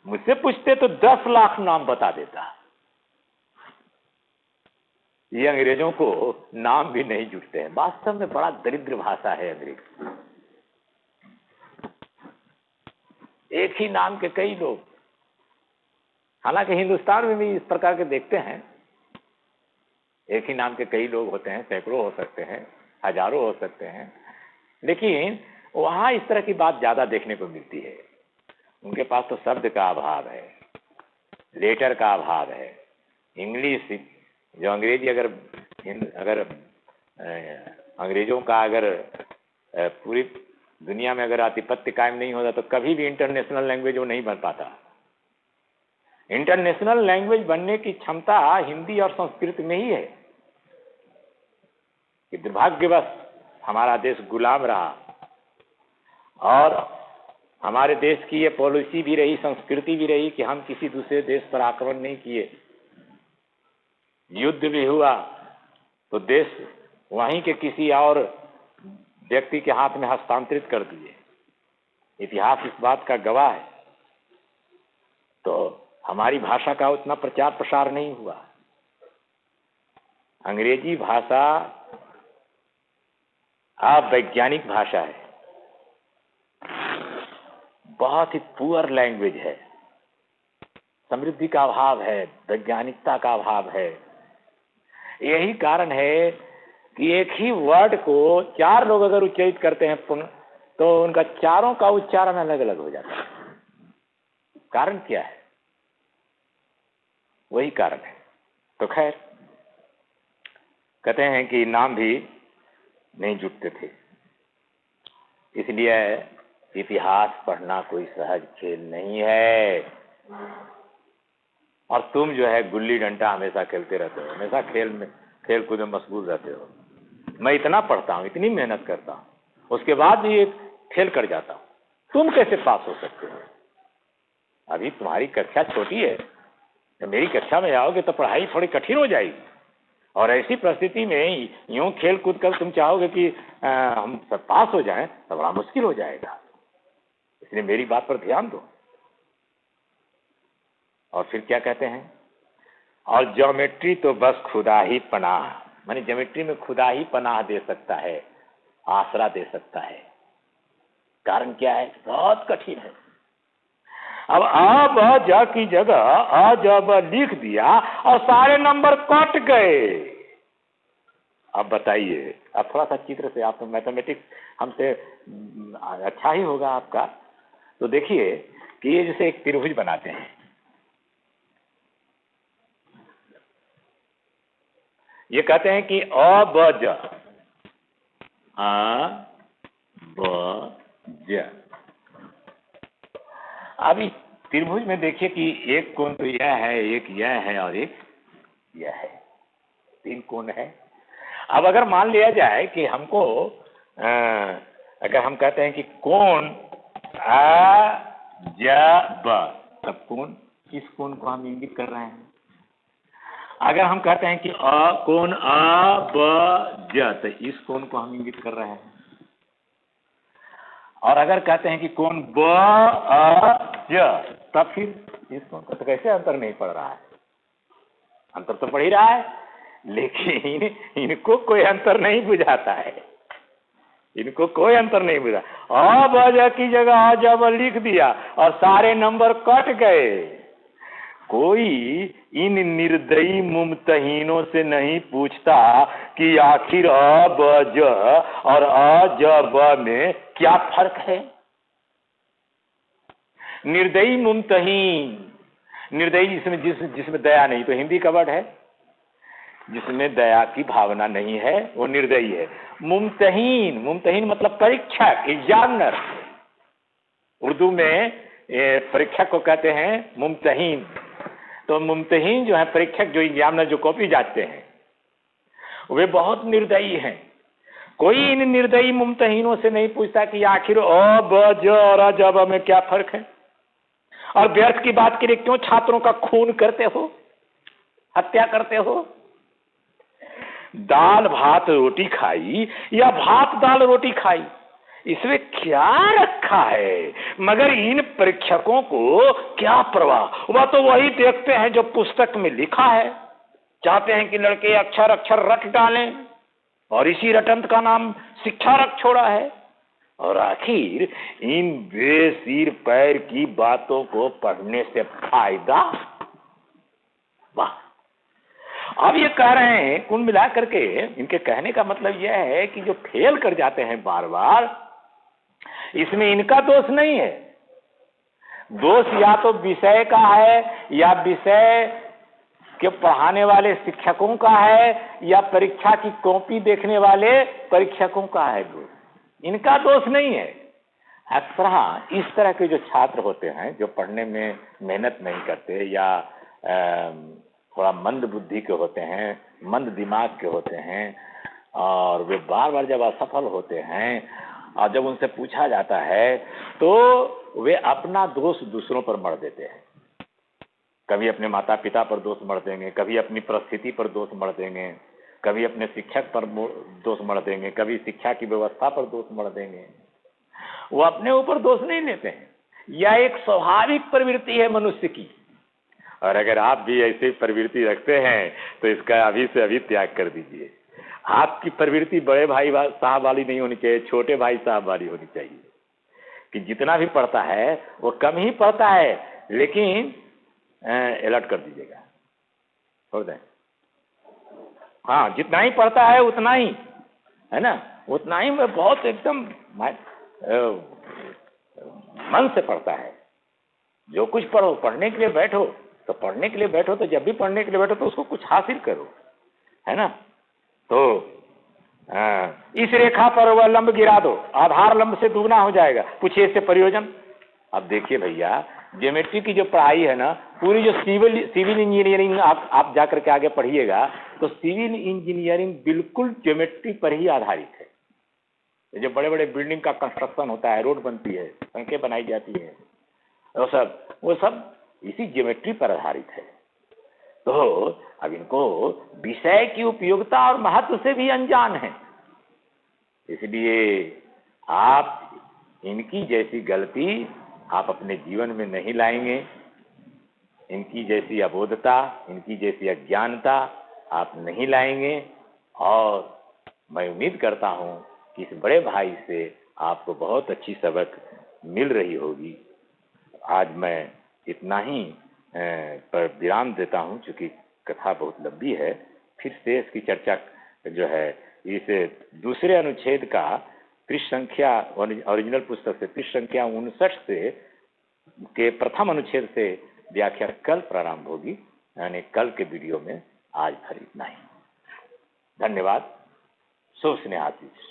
मुझसे पूछते तो 10 लाख नाम बता देता। ये अंग्रेजों को नाम भी नहीं जुटते हैं। वास्तव में बड़ा दरिद्र भाषा है अंग्रेजी। एक ही नाम के कई लोग, हालांकि हिंदुस्तान में भी इस प्रकार के देखते हैं, एक ही नाम के कई लोग होते हैं, सैकड़ों हो सकते हैं, हजारों हो सकते हैं, लेकिन वहां इस तरह की बात ज्यादा देखने को मिलती है। उनके पास तो शब्द का अभाव है, लेटर का अभाव है। इंग्लिश जो अंग्रेजी अगर अंग्रेजों का अगर पूरी दुनिया में अगर आधिपत्य कायम नहीं होता तो कभी भी इंटरनेशनल लैंग्वेज वो नहीं बन पाता। इंटरनेशनल लैंग्वेज बनने की क्षमता हिंदी और संस्कृत में ही है कि दुर्भाग्यवश हमारा देश गुलाम रहा और हमारे देश की ये पॉलिसी भी रही, संस्कृति भी रही कि हम किसी दूसरे देश पर आक्रमण नहीं किए। युद्ध भी हुआ तो देश वहीं के किसी और व्यक्ति के हाथ में हस्तांतरित कर दिए। इतिहास इस बात का गवाह है। तो हमारी भाषा का उतना प्रचार प्रसार नहीं हुआ। अंग्रेजी भाषा अवैज्ञानिक भाषा है, बहुत ही पुअर लैंग्वेज है, समृद्धि का अभाव है, वैज्ञानिकता का अभाव है। यही कारण है कि एक ही वर्ड को 4 लोग अगर उच्चारित करते हैं तो उनका चारों का उच्चारण अलग अलग हो जाता है। कारण क्या है? वही कारण है। तो खैर, कहते हैं कि नाम भी नहीं जुटते थे, इसलिए इतिहास पढ़ना कोई सहज खेल नहीं है। और तुम जो है गुल्ली डंडा हमेशा खेलते रहते हो, हमेशा खेल कूद में मशगूल रहते हो। मैं इतना पढ़ता हूँ, इतनी मेहनत करता हूँ, उसके बाद भी एक फेल कर जाता हूँ। तुम कैसे पास हो सकते हो? अभी तुम्हारी कक्षा छोटी है, जब मेरी कक्षा में आओगे तो पढ़ाई थोड़ी कठिन हो जाएगी। और ऐसी परिस्थिति में यूं खेल कूद कर तुम चाहोगे कि हम सब पास हो जाएं तो बड़ा मुश्किल हो जाएगा। इसलिए मेरी बात पर ध्यान दो। और फिर क्या कहते हैं? और ज्योमेट्री तो बस खुदा ही पनाह, माने ज्योमेट्री में खुदा ही पनाह दे सकता है, आसरा दे सकता है। कारण क्या है? बहुत कठिन है। अब आ ब ज की जगह अ ज ब लिख दिया और सारे नंबर कट गए। अब बताइए, अब थोड़ा सा चित्र से, आप तो मैथमेटिक्स हमसे अच्छा ही होगा आपका। तो देखिए कि ये जैसे एक त्रिभुज बनाते हैं, ये कहते हैं कि अ ब ज, अ ब ज। अब इस त्रिभुज में देखिए कि एक कोण तो यह है, एक यह है और एक यह है, 3 कोण है। अब अगर मान लिया जाए कि हमको अगर हम कहते हैं कि कोण अ ज ब, तब किस कोण को हम इंगित कर रहे हैं? अगर हम कहते हैं कि कोण अ ब ज, तो इस कोण को हम इंगित कर रहे हैं। और अगर कहते हैं कि कोण ब अ ज, तब फिर इस कोण का तो कैसे अंतर नहीं पड़ रहा है? अंतर तो पड़ ही रहा है, लेकिन इनको कोई अंतर नहीं बुझाता है, इनको कोई अंतर नहीं बुझा। अ ब ज की जगह अ ज ब लिख दिया और सारे नंबर कट गए। कोई इन निर्दयी मुमतहीनों से नहीं पूछता कि आखिर अ ब ज और अ ज ब में क्या फर्क है। निर्दयी मुमतहीन, निर्दयी जिसमें दया नहीं, तो हिंदी का वर्ड है, जिसमें दया की भावना नहीं है वो निर्दयी है। मुमतहीन, मुमतहीन मतलब परीक्षक, एग्जामिनर। उर्दू में परीक्षक को कहते हैं मुमतहीन। तो मुमतहीन जो है परीक्षक, जो एग्जामिनर, जो कॉपी जांचते हैं, वे बहुत निर्दयी हैं। कोई इन निर्दयी मुमतहीनों से नहीं पूछता कि आखिर अ ब ज और अ ज ब में क्या फर्क है। और व्यर्थ की बात के लिए क्यों छात्रों का खून करते हो, हत्या करते हो? दाल भात रोटी खाई या भात दाल रोटी खाई, इसमें क्या रखा है, मगर इन परीक्षकों को क्या परवाह। वह तो वही देखते हैं जो पुस्तक में लिखा है, चाहते हैं कि लड़के अक्षर अक्षर रट डालें, और इसी रटंत का नाम शिक्षा रख छोड़ा है। और आखिर इन बेसिर पैर की बातों को पढ़ने से फायदा। वाह। अब ये कह रहे हैं, कुल मिला करके इनके कहने का मतलब यह है कि जो फेल कर जाते हैं बार बार, इसमें इनका दोष नहीं है। दोष या तो विषय का है, या विषय के पढ़ाने वाले शिक्षकों का है, या परीक्षा की कॉपी देखने वाले परीक्षकों का है। दोष इनका दोष नहीं है। अक्सर इस तरह के जो छात्र होते हैं, जो पढ़ने में मेहनत नहीं करते, या थोड़ा मंद बुद्धि के होते हैं, मंद दिमाग के होते हैं, और वे बार बार जब असफल होते हैं, और जब उनसे पूछा जाता है तो वे अपना दोष दूसरों पर मढ़ देते हैं। कभी अपने माता पिता पर दोष मढ़ देंगे, कभी अपनी परिस्थिति पर दोष मढ़ देंगे, कभी अपने शिक्षक पर दोष मढ़ देंगे, कभी शिक्षा की व्यवस्था पर दोष मढ़ देंगे। वो अपने ऊपर दोष नहीं लेते हैं। यह एक स्वाभाविक प्रवृत्ति है मनुष्य की, और अगर आप भी ऐसी प्रवृत्ति रखते हैं तो इसका अभी से अभी त्याग कर दीजिए। आपकी प्रवृत्ति बड़े भाई साहब वाली नहीं होनी चाहिए, छोटे भाई साहब वाली होनी चाहिए, कि जितना भी पढ़ता है वो कम ही पढ़ता है, लेकिन अलर्ट कर दीजिएगा, छोड़ दें। हाँ, जितना ही पढ़ता है उतना ही, है ना, उतना ही में बहुत एकदम मन से पढ़ता है। जो कुछ पढ़ो, पढ़ने के लिए बैठो तो पढ़ने के लिए बैठो, तो जब भी पढ़ने के लिए बैठो तो उसको कुछ हासिल करो, है ना। तो इस रेखा पर वह लंब गिरा दो, आधार लंब से दुगना हो जाएगा, पूछिए इससे प्रयोजन। अब देखिए भैया, ज्योमेट्री की जो पढ़ाई है ना, पूरी जो सिविल इंजीनियरिंग आप जाकर के आगे पढ़िएगा, तो सिविल इंजीनियरिंग बिल्कुल ज्योमेट्री पर ही आधारित है। जो बड़े बड़े बिल्डिंग का कंस्ट्रक्शन होता है, रोड बनती है, सड़कें बनाई जाती है, वो सब इसी ज्योमेट्री पर आधारित है। तो अब इनको विषय की उपयोगिता और महत्व से भी अनजान है, इसलिए आप इनकी जैसी गलती आप अपने जीवन में नहीं लाएंगे। इनकी जैसी अबोधता, इनकी जैसी अज्ञानता आप नहीं लाएंगे। और मैं उम्मीद करता हूं कि इस बड़े भाई से आपको बहुत अच्छी सबक मिल रही होगी। आज मैं इतना ही पर विराम देता हूं, चूंकि कथा बहुत लंबी है। फिर से इसकी चर्चा जो है, इस दूसरे अनुच्छेद का पृष्ठ संख्या, ओरिजिनल पुस्तक से पृष्ठ संख्या 59 से के प्रथम अनुच्छेद से व्याख्या कल प्रारंभ होगी, यानी कल के वीडियो में। आज भर इतना ही। धन्यवाद। शुभ स्नेहाशीष।